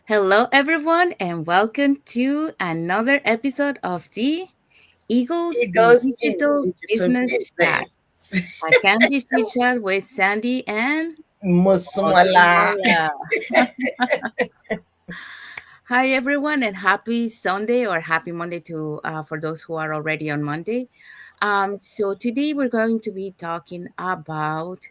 Hello, everyone, and welcome to another episode of the Eagles It in goes in Digital digital Business Chat, business. a Candid chit chat with Sandy and Mosunmola. Mosunmola. Hi, everyone, and happy Sunday or happy Monday to for those who are already on Monday. So today we're going to be talking about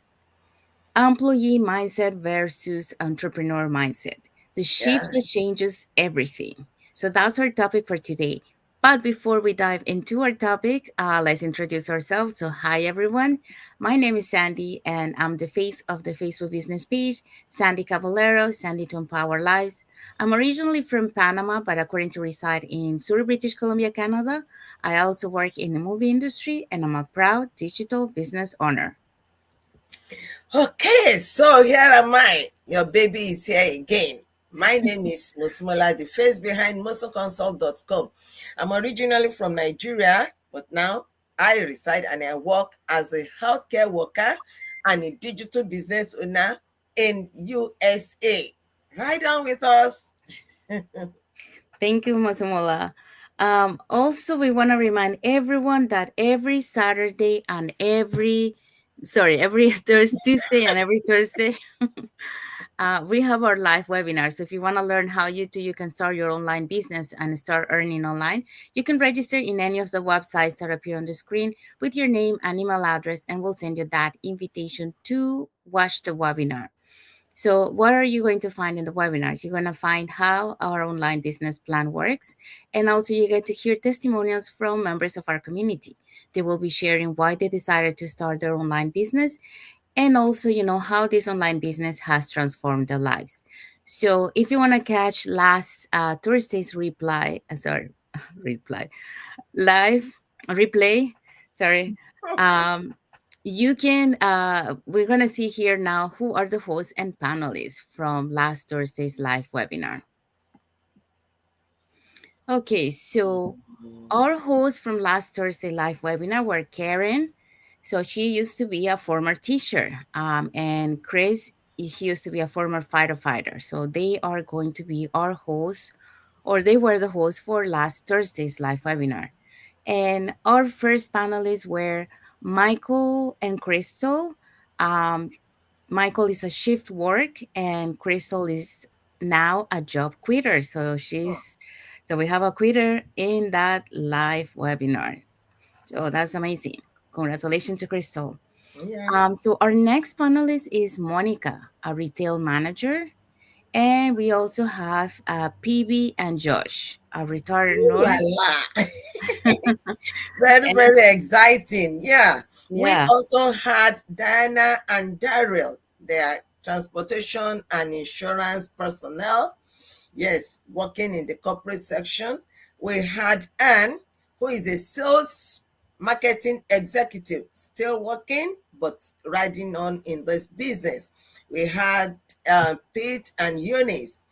employee mindset versus entrepreneur mindset, the shift Yeah. that changes everything. So that's our topic for today. But before we dive into our topic, let's introduce ourselves. So, hi everyone. My name is Sandy, and I'm the face of the Facebook business page, Sandy Caballero, Sandy to Empower Lives. I'm originally from Panama, but according to reside in Surrey, British Columbia, Canada, I also work in the movie industry, and I'm a proud digital business owner. Okay, so here am I. Your baby is here again. My name is Mosunmola, the face behind mosunconsult.com. I'm originally from Nigeria, but now I reside and I work as a healthcare worker and a digital business owner in USA. Right on with us. Thank you, Mosunmola. Also, we want to remind everyone that every Saturday and every Tuesday and every Thursday, we have our live webinar. So if you want to learn how you can start your online business and start earning online, you can register in any of the websites that appear on the screen with your name and email address, and we'll send you that invitation to watch the webinar. So, what are you going to find in the webinar? You're going to find how our online business plan works, and also you get to hear testimonials from members of our community. They will be sharing why they decided to start their online business, and also, how this online business has transformed their lives. So, if you want to catch last Thursday's reply, live replay, sorry, um, you can we're going to see here now who are the hosts and panelists from last Thursday's live webinar. Okay, so our hosts from last Thursday live webinar were Karen. So she used to be a former teacher, and Chris, he used to be a former firefighter. So they are going to be our hosts, or they were the hosts for last Thursday's live webinar. And our first panelists were Michael and Crystal. Um, Michael is a shift work, and Crystal is now a job quitter. So we have a quitter in that live webinar. So that's amazing. Congratulations to Crystal. Yeah. So our next panelist is Monica, a retail manager. And we also have PB and Josh, a retired Ooh la nurse. la. Very, And very exciting. Yeah. We yeah, also had Diana and Daryl. They are transportation and insurance personnel. Yes, working in the corporate section. We had Anne, who is a sales marketing executive, still working, but riding on in this business. We had Pete and Eunice.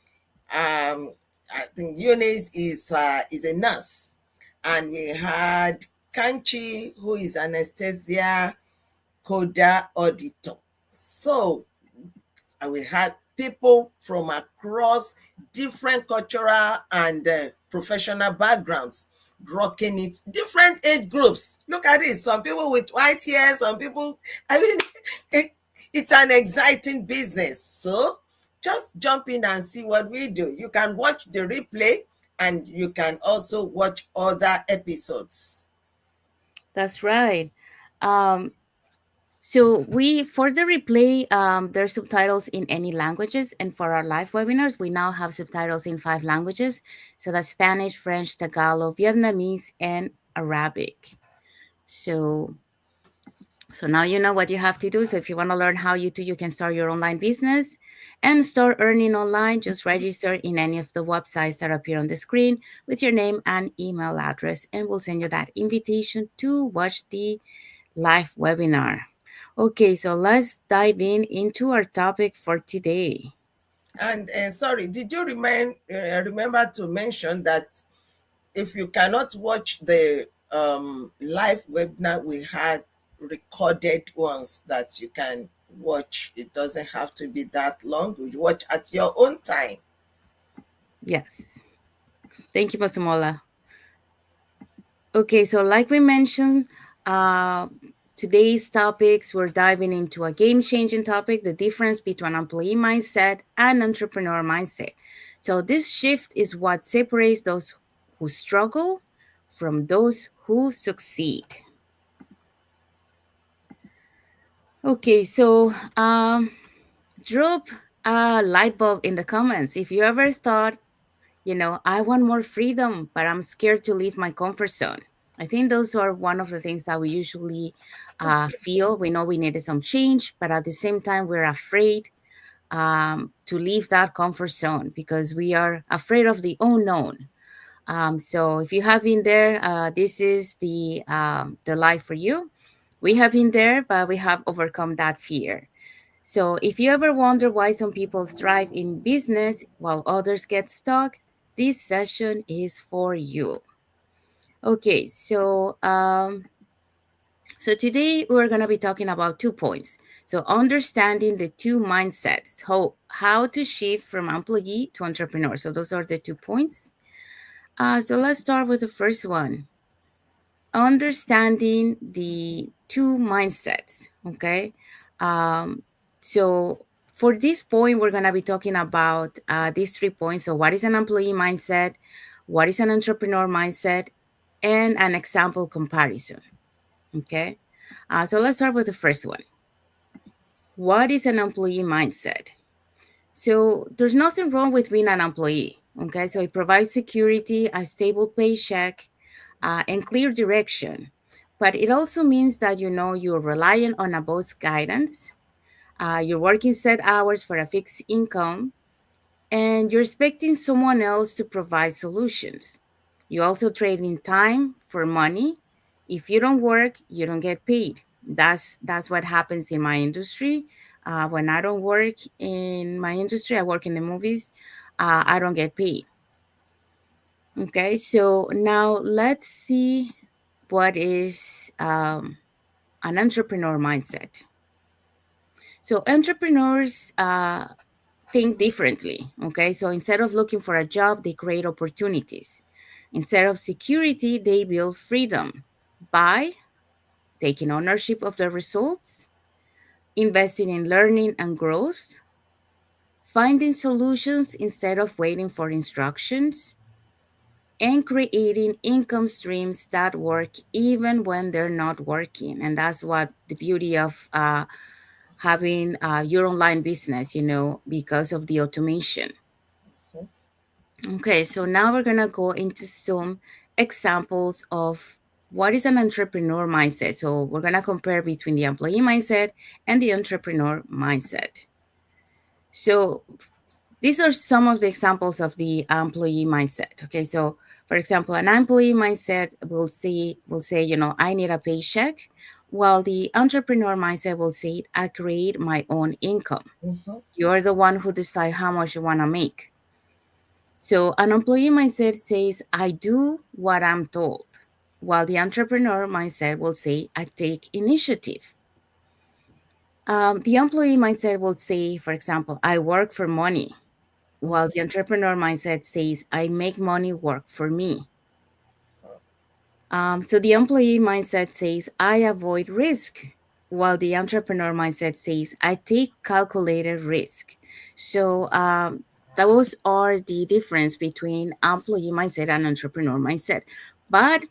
I think Eunice is a nurse, and we had Kanchi, who is anesthesia coda auditor. So we had people from across different cultural and professional backgrounds rocking it, different age groups. Look at it, some people with white hair, some people, I mean, it's an exciting business. So just jump in and see what we do. You can watch the replay and you can also watch other episodes. that's right. Um, So we for the replay, there's subtitles in any languages, and for our live webinars, we now have subtitles in 5 languages. So that's Spanish, French, Tagalog, Vietnamese, and Arabic. So so now you know what you have to do. So if you want to learn how you can start your online business and start earning online, just register in any of the websites that appear on the screen with your name and email address, and we'll send you that invitation to watch the live webinar. Okay, so let's dive in into our topic for today. And sorry, did you remember to mention that if you cannot watch the live webinar, we had recorded ones that you can watch. It doesn't have to be that long. You watch at your own time. Yes. Thank you, Mosunmola. Okay, so like we mentioned, uh, today's topics, we're diving into a game changing topic, the difference between employee mindset and entrepreneur mindset. So, this shift is what separates those who struggle from those who succeed. Okay, so drop a light bulb in the comments if you ever thought, I want more freedom, but I'm scared to leave my comfort zone. I think those are one of the things that we usually feel. We know we needed some change, but at the same time, we're afraid to leave that comfort zone because we are afraid of the unknown. So if you have been there, this is the life for you. We have been there, but we have overcome that fear. So, if you ever wonder why some people thrive in business while others get stuck, this session is for you. Okay, so today we're gonna be talking about 2 points. So, understanding the two mindsets, how to shift from employee to entrepreneur. So, those are the 2 points. So let's start with the first one, understanding the two mindsets. Okay, um, so for this point we're going to be talking about these 3 points. So what is an employee mindset, what is an entrepreneur mindset, and an example comparison. Okay, so let's start with the first one. What is an employee mindset? So there's nothing wrong with being an employee. Okay, so it provides security, a stable paycheck, and clear direction. But it also means that you're relying on a boss guidance, you're working set hours for a fixed income, and you're expecting someone else to provide solutions. You also trading time for money. If you don't work, you don't get paid. That's what happens in my industry. When I don't work in my industry, I work in the movies. I don't get paid. Okay, so now let's see what is an entrepreneur mindset. So entrepreneurs think differently. Okay, so instead of looking for a job, they create opportunities. Instead of security, they build freedom by taking ownership of the results, investing in learning and growth, finding solutions instead of waiting for instructions, and creating income streams that work even when they're not working. And that's what the beauty of having your online business, because of the automation. Okay, so now we're gonna go into some examples of what is an entrepreneur mindset. So we're gonna compare between the employee mindset and the entrepreneur mindset. So these are some of the examples of the employee mindset. Okay, so for example, an employee mindset will say, I need a paycheck, while the entrepreneur mindset will say, I create my own income. Mm-hmm. You're the one who decide how much you want to make. So an employee mindset says, I do what I'm told, while the entrepreneur mindset will say, I take initiative. The employee mindset will say, for example, I work for money, while the entrepreneur mindset says, I make money work for me. So the employee mindset says, I avoid risk, while the entrepreneur mindset says, I take calculated risk. So those are the difference between employee mindset and entrepreneur mindset. But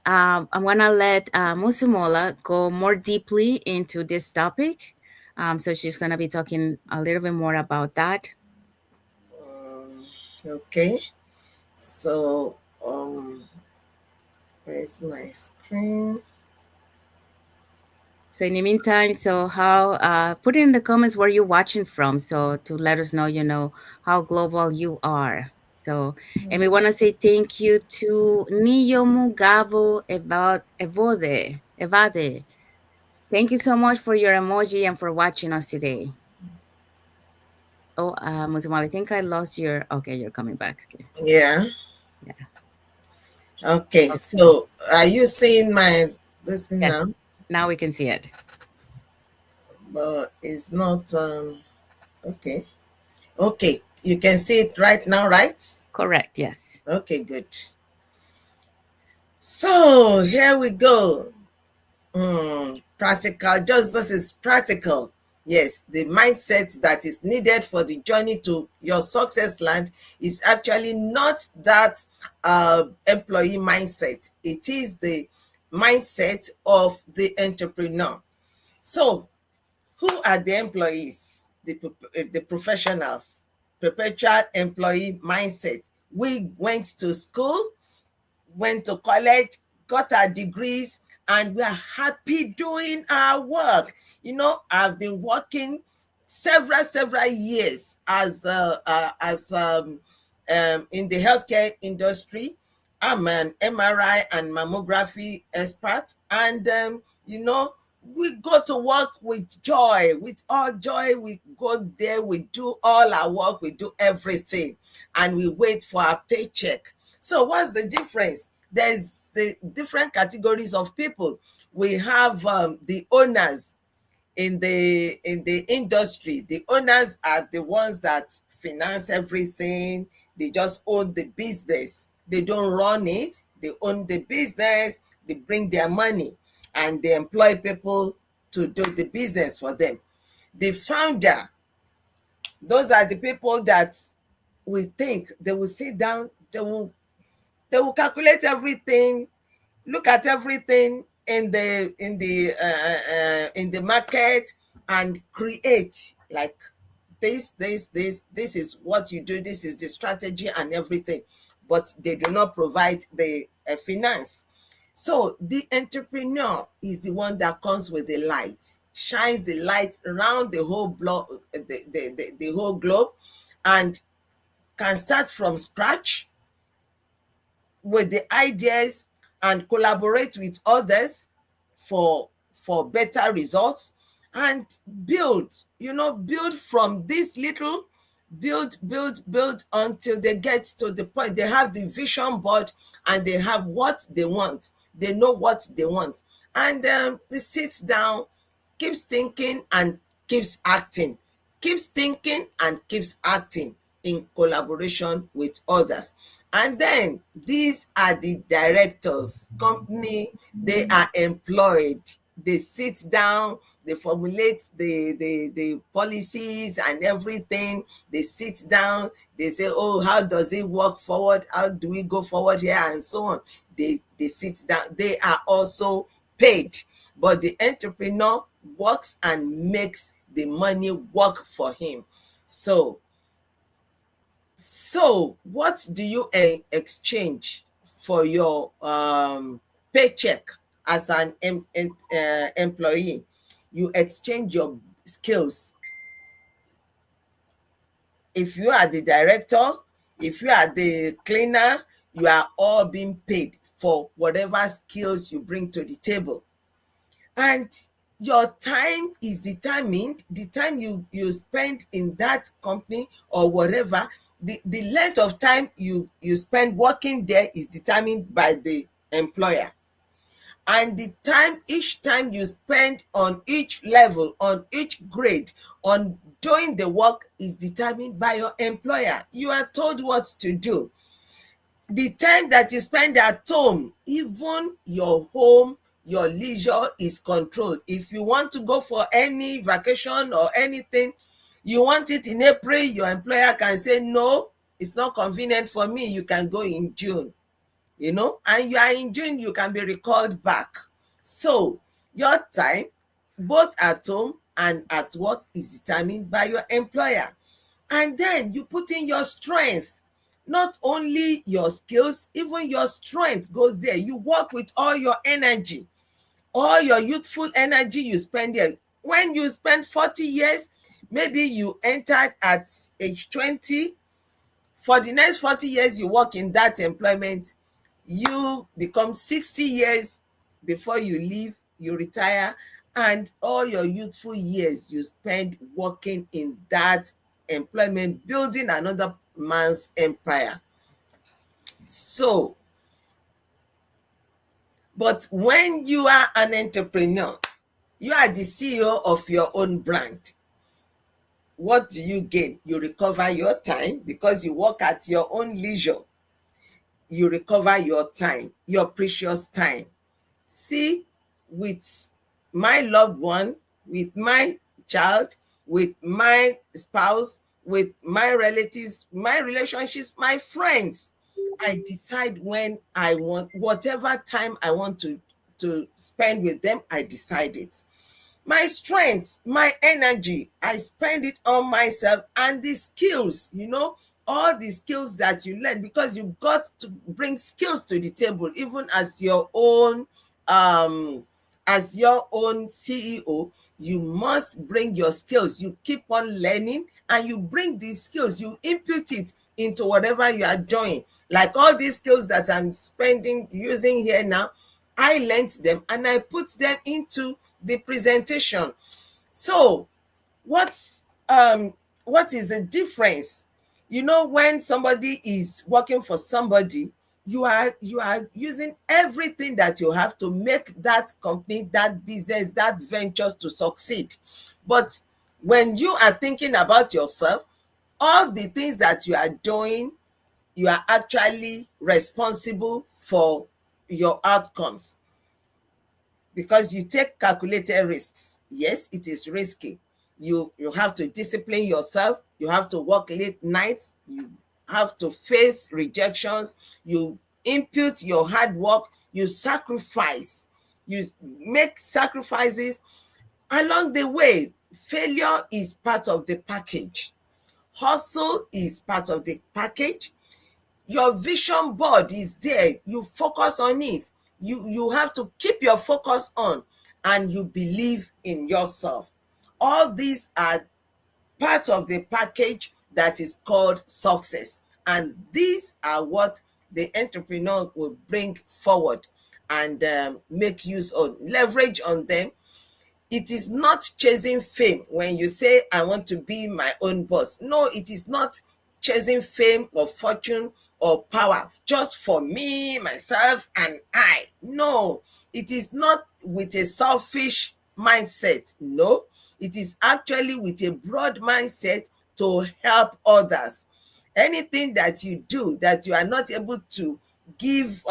I'm gonna let Mosunmola go more deeply into this topic. So she's gonna be talking a little bit more about that. Okay, so where's my screen? So in the meantime, so how put in the comments where you're watching from, so to let us know, how global you are. So, and we want to say thank you to Niyomu Gavo Evade. Thank you so much for your emoji and for watching us today. Oh, Musumal, I think I lost your. Okay, you're coming back. Okay, Yeah. yeah. Okay, Okay. so are you seeing my this thing Yes. now? Now we can see it. But it's not okay. Okay. You can see it right now, right? Correct. Yes. Okay, good. So here we go. Practical. Just this is practical. Yes, the mindset that is needed for the journey to your success land is actually not that employee mindset. It is the mindset of the entrepreneur. So, who are the employees? The professionals. Perpetual employee mindset. We went to school, went to college, got our degrees, and we are happy doing our work. I've been working several years as in the healthcare industry. I'm an MRI and mammography expert, and we go to work with joy, with all joy. We go there, we do all our work, we do everything, and we wait for our paycheck. So what's the difference? There's the different categories of people. We have the owners in the industry. The owners are the ones that finance everything. They just own the business. They don't run it. They own the business. They bring their money and they employ people to do the business for them. The founder, those are the people that we think they will sit down, they will calculate everything, look at everything in the market, and create like this is what you do, this is the strategy and everything, but they do not provide the finance. So the entrepreneur is the one that comes with the light, shines the light around the whole block, the whole globe, and can start from scratch with the ideas and collaborate with others for better results, and build from this little, build until they get to the point they have the vision board and they have what they want, they know what they want, and they sit down, keeps thinking and keeps acting, keeps thinking and keeps acting in collaboration with others. And then these are the directors company. They are employed, they sit down, they formulate the policies and everything. They sit down, they say, oh, how does it work forward, how do we go forward here, and so on. They sit down, they are also paid, but the entrepreneur works and makes the money work for him. So what do you exchange for your paycheck as an employee? You exchange your skills. If you are the director, if you are the cleaner, you are all being paid for whatever skills you bring to the table. And your time is determined, the time you spend in that company or whatever, the length of time you spend working there is determined by the employer. And the time, each time you spend on each level, on each grade, on doing the work, is determined by your employer. You are told what to do. The time that you spend at home, even your home, your leisure is controlled. If you want to go for any vacation or anything, you want it in April, your employer can say, no, it's not convenient for me, you can go in June. And you are in June, you can be recalled back. So your time, both at home and at work, is determined by your employer. And then you put in your strength, not only your skills, even your strength goes there. You work with all your energy, all your youthful energy you spend there. When you spend 40 years, maybe you entered at age 20, for the next 40 years you work in that employment, you become 60 years before you leave, you retire, and all your youthful years you spend working in that employment, building another man's empire. So, but when you are an entrepreneur, you are the CEO of your own brand. what do you gain? You recover your time because you work at your own leisure. You recover your time, your precious time. See, with my loved one, with my child, with my spouse, with my relatives, my relationships, my friends, I decide when I want, whatever time I want to spend with them, I decide it. My strength, my energy, I spend it on myself, and the skills, all the skills that you learn, because you've got to bring skills to the table, even um as your own CEO. You must bring your skills. You keep on learning, and you bring these skills, you input it into whatever you are doing. Like all these skills that I'm spending using here now, I learned them and I put them into the presentation. So what what is the difference? When somebody is working for somebody, you are using everything that you have to make that company, that business, that venture to succeed. But when you are thinking about yourself, all the things that you are doing, you are actually responsible for your outcomes, because you take calculated risks. Yes, it is risky. You have to discipline yourself. You have to work late nights. You have to face rejections. You input your hard work. You sacrifice. You make sacrifices along the way. Failure is part of the package. Hustle is part of the package. Your vision board is there. You focus on it. You have to keep your focus on, and you believe in yourself. All these are part of the package that is called success, and these are what the entrepreneur will bring forward and make use of, leverage on them. It is not chasing fame. When you say I want to be my own boss, no, it is not chasing fame or fortune or power just for me, myself, and I. No, it is not with a selfish mindset. No, it is actually with a broad mindset to help others. Anything that you do that you are not able to give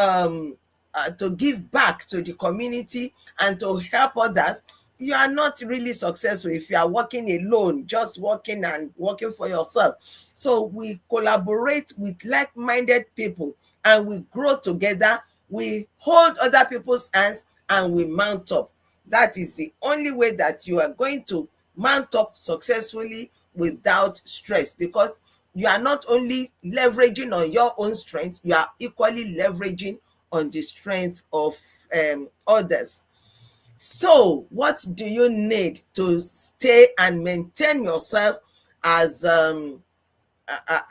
back to the community and to help others, you are not really successful if you are working alone, just working and working for yourself. So we collaborate with like-minded people, and we grow together. We hold other people's hands, and we mount up. That is the only way that you are going to mount up successfully without stress, because you are not only leveraging on your own strength, you are equally leveraging on the strength of others. So, what do you need to stay and maintain yourself as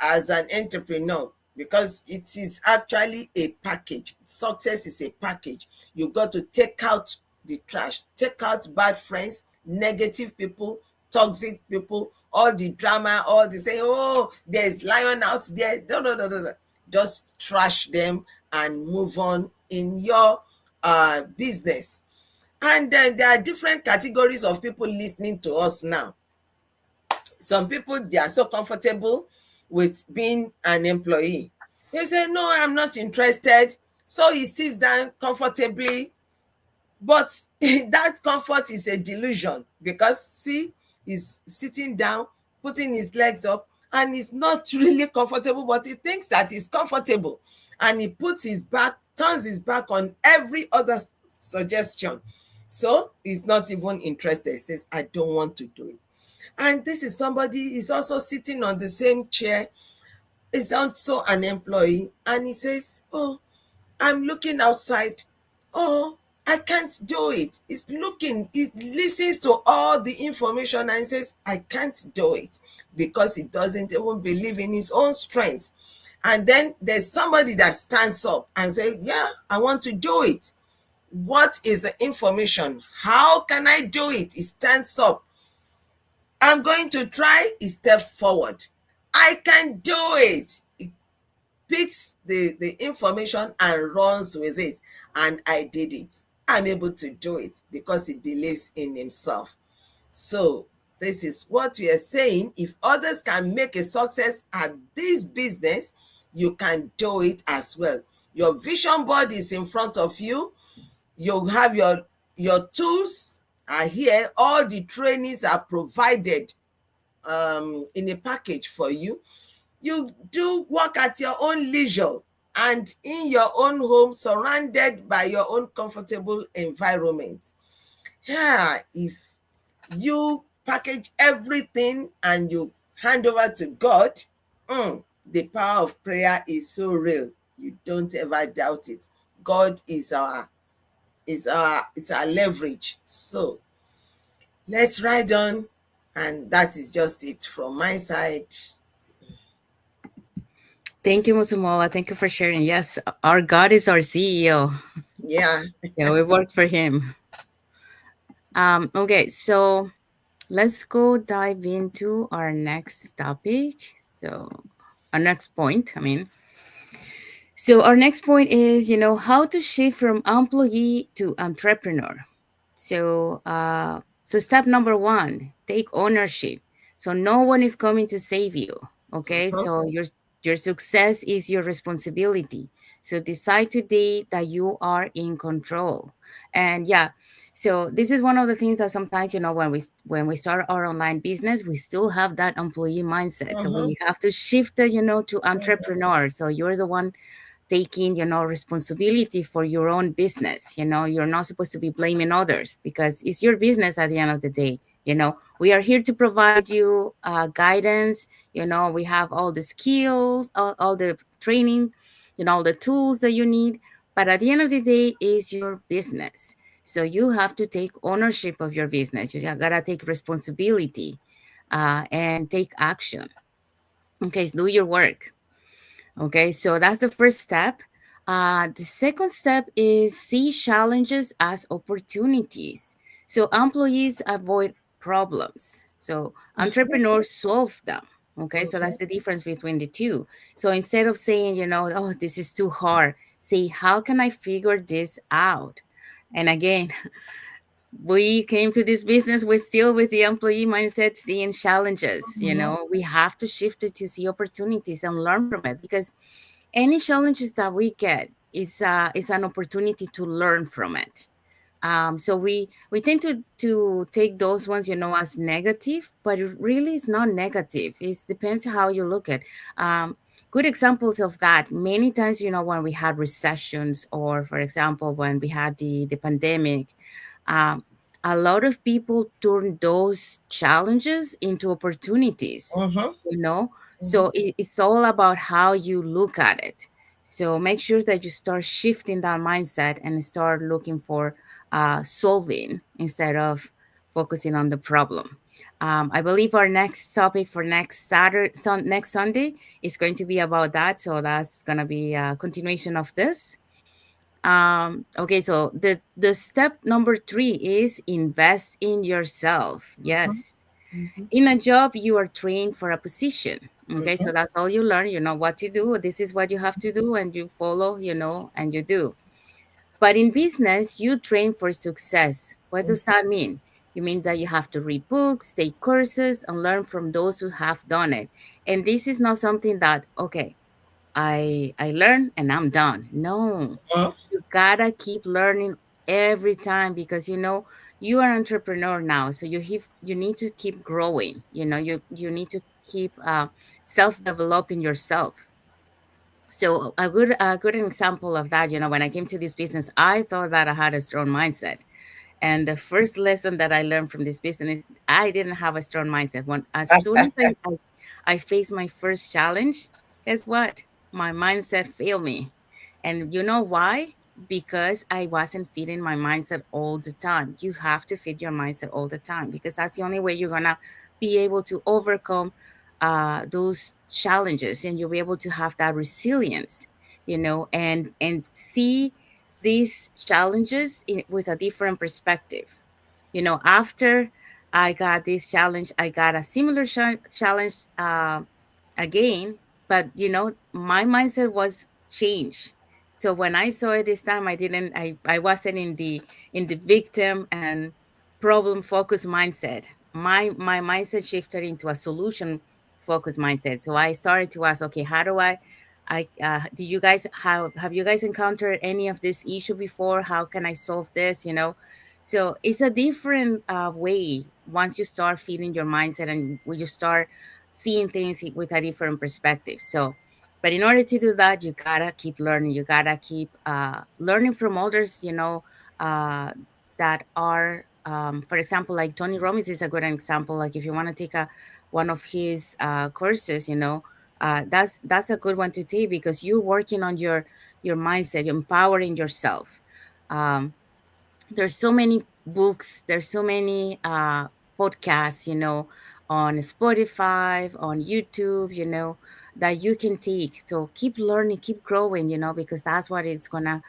as an entrepreneur? Because it is actually a package. Success is a package. You got to take out the trash, take out bad friends, negative people, toxic people, all the drama, all the saying, oh, there's lion out there. No, no, no, no, no. Just trash them and move on in your business. And then there are different categories of people listening to us now. Some people, they are so comfortable with being an employee. They say, no, I'm not interested. So he sits down comfortably. But that comfort is a delusion, because see, he's sitting down, putting his legs up, and he's not really comfortable, but he thinks that he's comfortable. And he puts his back, turns his back on every other suggestion. So he's not even interested. He says, I don't want to do it. And this is somebody, is also sitting on the same chair, is also an employee, and he says, oh, I'm looking outside. Oh, I can't do it. It's looking, it listens to all the information and says, I can't do it, because he doesn't even believe in his own strength. And then there's somebody that stands up and says, yeah, I want to do it. What is the information? How can I do it? He stands up. I'm going to try. He steps forward. I can do it. Picks the information and runs with it. And I did it. I'm able to do it because he believes in himself. So This is what we are saying. If others can make a success at this business, you can do it as well. Your vision board is in front of you. You have your tools are here. All the trainings are provided in a package for you. You do work at your own leisure and in your own home, surrounded by your own comfortable environment. Yeah, if you package everything and you hand over to God, the power of prayer is so real. You don't ever doubt it. God is our leverage. So let's ride on. And that is just it from my side. Thank you, Mosunmola. Thank you for sharing. Yes, our God is our CEO. Yeah. Yeah, we work for him. Okay, so let's go dive into our next topic. So, our next point, I mean. So, our next point is, how to shift from employee to entrepreneur. So step number one, take ownership. So no one is coming to save you. Okay, Mhm, so your success is your responsibility. So decide today that you are in control. And yeah, so this is one of the things that sometimes when we start our online business, we still have that employee mindset. So mhm, we have to shift it, to mhm, entrepreneur. So you're the one taking responsibility for your own business. You're not supposed to be blaming others because it's your business at the end of the day. We are here to provide you guidance. We have all the skills, all the training, all the tools that you need, but at the end of the day is your business. So you have to take ownership of your business. You gotta take responsibility, and take action. Okay, so do your work. Okay, so that's the first step. The second step is see challenges as opportunities. So employees avoid problems. So entrepreneurs solve them. Okay, so mhm, that's the difference between the two. So instead of saying, oh, this is too hard, say, how can I figure this out? And again, we came to this business with still with the employee mindset, seeing challenges. mhm, We have to shift it to see opportunities and learn from it, because any challenges that we get is an opportunity to learn from it. So we tend to take those ones, as negative, but it really is not negative. It depends how you look at. Um, Good examples of that. Many times, when we had recessions, or for example, when we had the pandemic, um, a lot of people turn those challenges into opportunities. mhm, You know, mhm, so it's all about how you look at it. So make sure that you start shifting that mindset and start looking for solving instead of focusing on the problem. I believe our next topic for next Saturday, next Sunday, is going to be about that. So that's going to be a continuation of this. Okay, so the step number three is invest in yourself. mhm, Yes, mhm, in a job you are trained for a position. Okay, so mhm, that's all you learn. You know what to do. This is what you have to do, and you follow. And you do. But in business, you train for success. What does that mean? You mean that you have to read books, take courses, and learn from those who have done it. And this is not something that, okay, I learn and I'm done. No, mhm, you gotta keep learning every time, because you are an entrepreneur now, so you need to keep growing. You need to keep self developing yourself. So a good example of that, when I came to this business, I thought that I had a strong mindset. And the first lesson that I learned from this business, I didn't have a strong mindset. When as soon as I faced my first challenge, guess what? My mindset failed me. And you know why? Because I wasn't feeding my mindset all the time. You have to feed your mindset all the time, because that's the only way you're gonna be able to overcome those challenges, and you'll be able to have that resilience, and see these challenges with a different perspective. After I got this challenge, I got a similar challenge again, but my mindset was changed. So when I saw it this time, I wasn't in the victim and problem focused mindset. my mindset shifted into a solution focused mindset. So I started to ask, okay, how do I do you guys have you guys encountered any of this issue before? How can I solve this? So it's a different way once you start feeding your mindset and when you start seeing things with a different perspective. So, but in order to do that, you gotta keep learning. You gotta keep learning from others. Uh, that are for example, like Tony Robbins is a good example. Like if you want to take a one of his courses, that's a good one to take because you're working on your mindset, you're empowering yourself. um, there's so many books, there's so many podcasts, on Spotify, on YouTube, that you can take. So keep learning, keep growing, because that's what it's gonna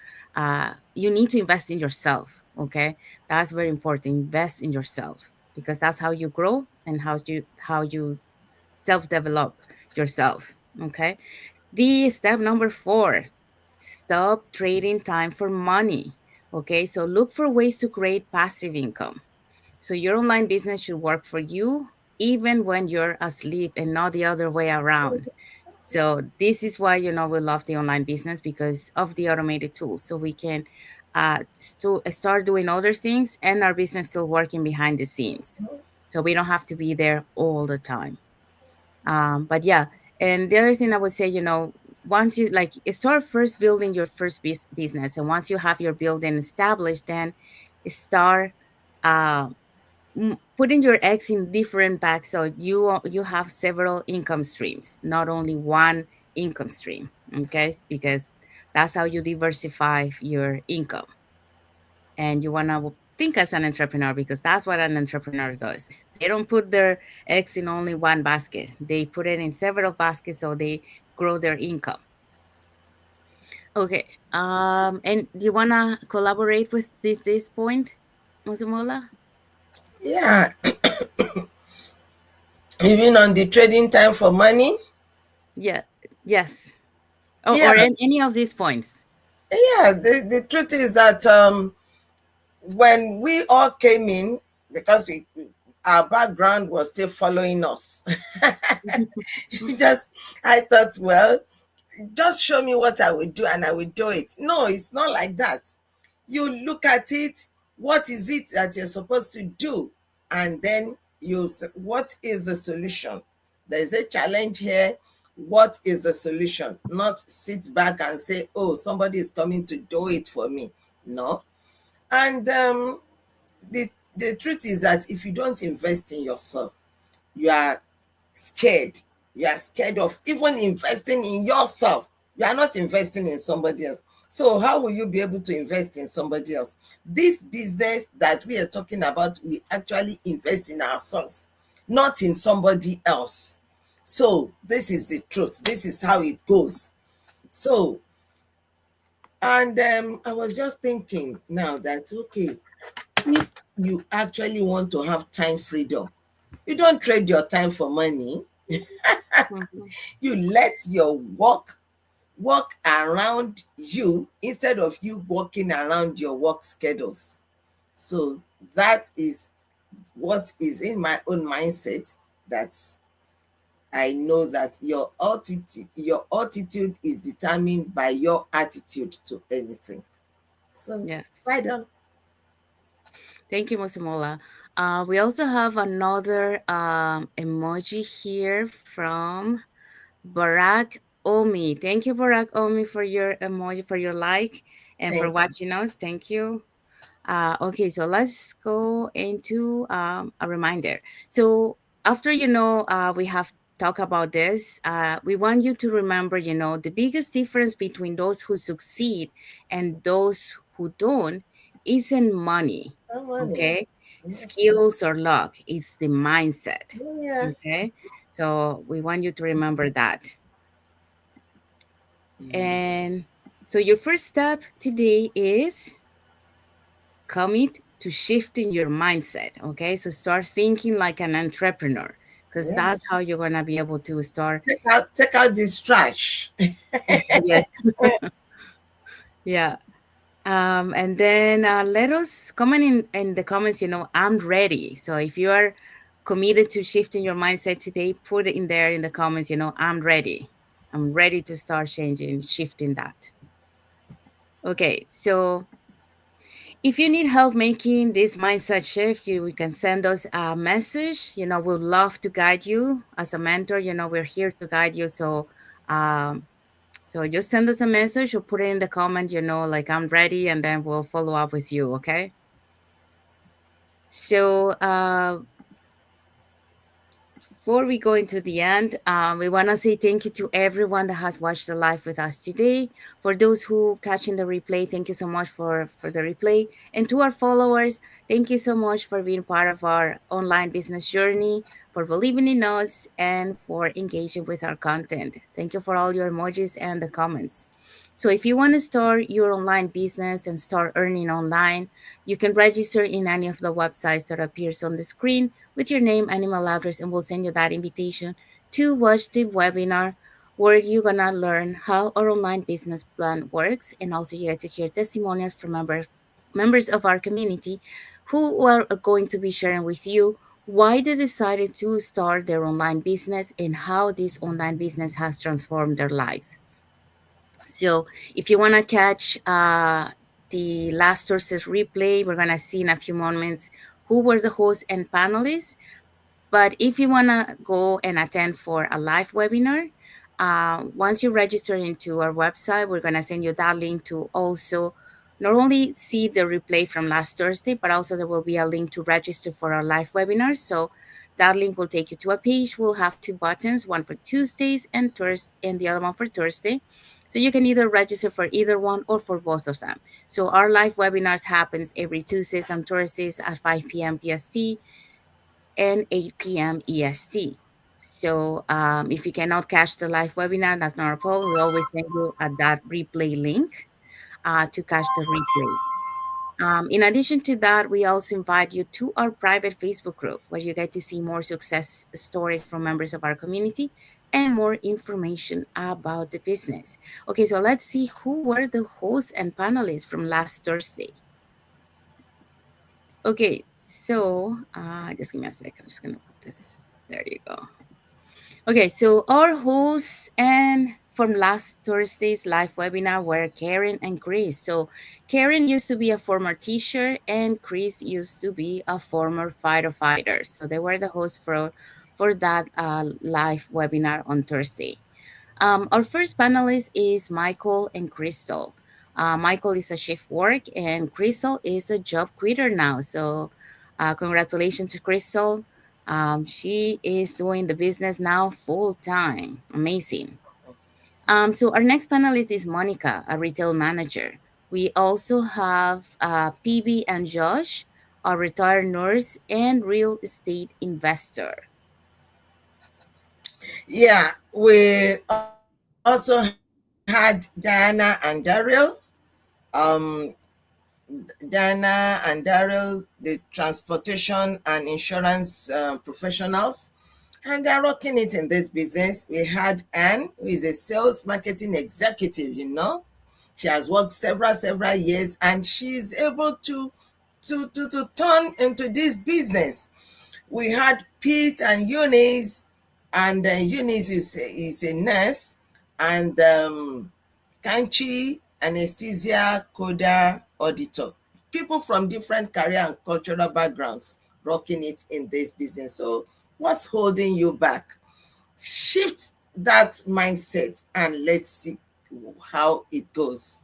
you need to invest in yourself. Okay, that's very important. Invest in yourself because that's how you grow and how you self develop yourself. Okay, the step number 4, stop trading time for money. Okay, so look for ways to create passive income. So your online business should work for you even when you're asleep and not the other way around. So this is why we love the online business because of the automated tools. So we can start doing other things and our business still working behind the scenes. So we don't have to be there all the time. But yeah, and the other thing I would say, once you like start first building your first business, and once you have your building established, then start uh, putting your eggs in different bags so you have several income streams, not only one income stream. Okay, because that's how you diversify your income, and you want to think as an entrepreneur because that's what an entrepreneur does. They don't put their eggs in only one basket, they put it in several baskets so they grow their income. Okay, and do you want to collaborate with this point, Mosunmola? Yeah, even on the trading time for money. Yeah. Yes. Yeah, Or any of these points. yeah. The truth is that when we all came in, because our background was still following us. just I thought, well, just show me what I will do and I will do it. No, it's not like that. You look at it, what is it that you're supposed to do? And then what is the solution? There's a challenge here. What is the solution? Not sit back and say, oh, somebody is coming to do it for me. No. And the, the truth is that if you don't invest in yourself, you are scared. You are scared of even investing in yourself. You are not investing in somebody else. So how will you be able to invest in somebody else? This business that we are talking about, we actually invest in ourselves, not in somebody else. So this is the truth. This is how it goes. So, and I was just thinking now that, okay, if you actually want to have time freedom, you don't trade your time for money. Mhm. You let your work work around you instead of you working around your work schedules. So that is what is in my own mindset, that I know that your attitude is determined by your attitude to anything. So Yes. right on. Thank you, Mosunmola. We also have another emoji here from Barack Omi. Thank you, Barack Omi, for your emoji, for your like, and for Thank watching us. Thank you. Okay, so let's go into a reminder. So after we have talked about this, we want you to remember, the biggest difference between those who succeed and those who don't isn't money, someone. okay? Skills or luck. It's the mindset, Yeah. okay? So we want you to remember that. Mm. And so your first step today is commit to shifting your mindset. Okay, so start thinking like an entrepreneur because Yeah. that's how you're gonna be able to start. Take out this trash. Yes. Yeah. And then let us comment in the comments. I'm ready. So if you are committed to shifting your mindset today, put it in there in the comments, I'm ready. I'm ready to start changing, shifting that. Okay, so if you need help making this mindset shift, you can send us a message. We'd love to guide you as a mentor. We're here to guide you. So just send us a message or put it in the comment, like I'm ready, and then we'll follow up with you. Okay. So before we go into the end, we want to say thank you to everyone that has watched the live with us today. For those who catching the replay, thank you so much for the replay. And to our followers, thank you so much for being part of our online business journey, for believing in us, and for engaging with our content. Thank you for all your emojis and the comments. So if you want to start your online business and start earning online, you can register in any of the websites that appears on the screen with your name and email address, and we'll send you that invitation to watch the webinar where you're gonna learn how our online business plan works, and also you get to hear testimonials from members of our community who are going to be sharing with you why they decided to start their online business and how this online business has transformed their lives. So if you want to catch the last Thursday's replay, we're going to see in a few moments who were the hosts and panelists. But if you want to go and attend for a live webinar, once you register into our website, we're going to send you that link to also not only see the replay from last Thursday, but also there will be a link to register for our live webinars. So that link will take you to a page. We'll have two buttons, one for Tuesdays and Thursday, and the other one for Thursday. So you can either register for either one or for both of them. So our live webinars happens every Tuesdays and Thursdays at 5 p.m. PST and 8 p.m. EST. So if you cannot catch the live webinar, that's not a problem. We always send you that replay link to catch the replay. In addition to that, we also invite you to our private Facebook group where you get to see more success stories from members of our community and more information about the business. Okay, so let's see who were the hosts and panelists from last Thursday. Okay, so just give me a sec. I'm just gonna put this. There you go. Okay, so our hosts and from last Thursday's live webinar were Karen and Chris. So Karen used to be a former teacher and Chris used to be a former fighter. So they were the hosts for that live webinar on Thursday. Our first panelist is Michael and Crystal. Michael is a shift work and Crystal is a job quitter now. So congratulations to Crystal. She is doing the business now full time. Amazing. So our next panelist is Monica, a retail manager. We also have PB and Josh, a retired nurse and real estate investor. Yeah, we also had Diana and Daryl. Um, Diana and Daryl, the transportation and insurance professionals, and they're rocking it in this business. We had Anne, who is a sales marketing executive. She has worked several years, and she's able to turn into this business. We had Pete and Eunice, and Eunice is a nurse, and Kanchi, anesthesia, coder, auditor. People from different career and cultural backgrounds rocking it in this business. So, what's holding you back? Shift that mindset and let's see how it goes.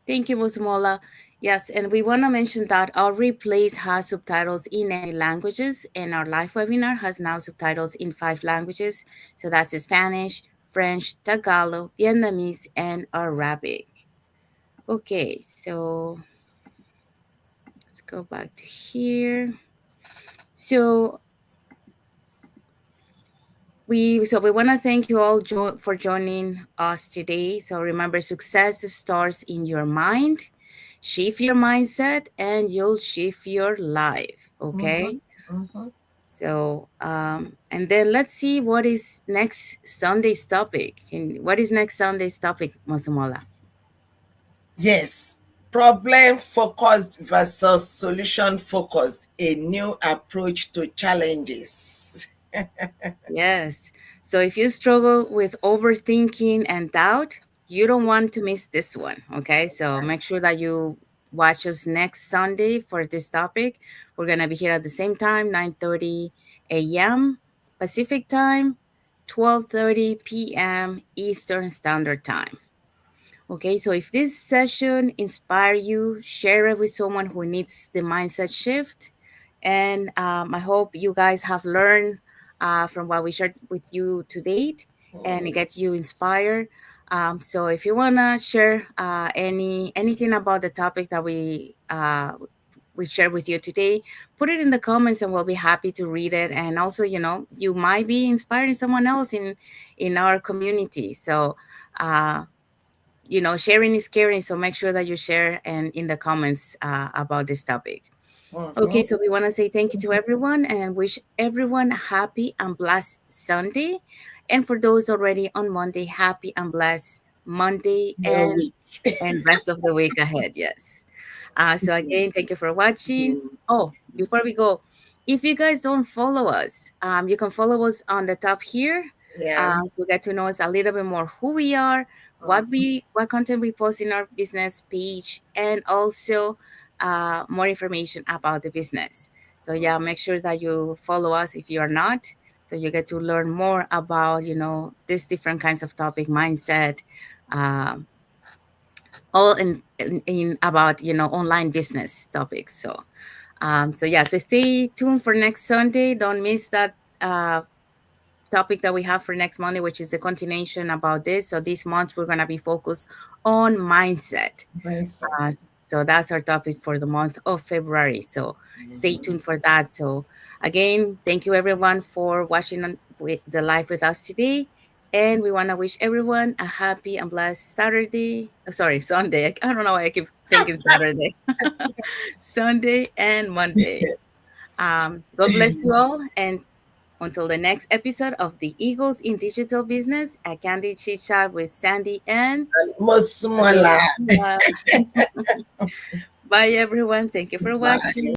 Thank you, Mosunmola. Yes, and we want to mention that our replays has subtitles in any languages, and our live webinar has now subtitles in 5 languages. So that's Spanish, French, Tagalog, Vietnamese, and Arabic. Okay, so let's go back to here. So we want to thank you all for joining us today. So remember, success starts in your mind. Shift your mindset, and you'll shift your life. Mm-hmm, Okay. mm-hmm. So and then let's see what is next Sunday's topic. And what is next Sunday's topic, Mosumola? Yes. Problem focused versus solution focused, a new approach to challenges. Yes. So if you struggle with overthinking and doubt, you don't want to miss this one. Okay. So make sure that you watch us next Sunday for this topic. We're gonna be here at the same time, 9:30 a.m. Pacific time, 12:30 p.m. Eastern Standard Time. Okay, so if this session inspire you, share it with someone who needs the mindset shift. And I hope you guys have learned from what we shared with you to date, and it gets you inspired. So if you wanna share anything about the topic that we shared with you today, put it in the comments, and we'll be happy to read it. And also, you might be inspiring someone else in our community. So. Uh, sharing is caring, so make sure that you share and in the comments about this topic. Okay, Mhm. so we want to say thank you to everyone and wish everyone a happy and blessed Sunday, and for those already on Monday, happy and blessed Monday New and week. rest of the week ahead. Yes. So again, thank you for watching. Oh, before we go, if you guys don't follow us, you can follow us on the top here. Yeah. So get to know us a little bit more, who we are, what content we post in our business page, and also more information about the business. So yeah, make sure that you follow us if you are not, so you get to learn more about these different kinds of topic mindset, um, all in about online business topics. So yeah, so stay tuned for next Sunday. Don't miss that topic that we have for next Monday, which is the continuation about this. So this month we're gonna be focused on mindset. uh, Mindset. so that's our topic for the month of February. So stay Mhm. tuned for that. So again, thank you everyone for watching with the live with us today. And we want to wish everyone a happy and blessed Saturday. Sorry, Sunday. I don't know why I keep thinking Saturday. Sunday and Monday. God bless you all. And until the next episode of the Eagles in Digital Business, a Candid Chit Chat with Sandy and Mosunmola. Bye, everyone. Thank you for Bye. watching.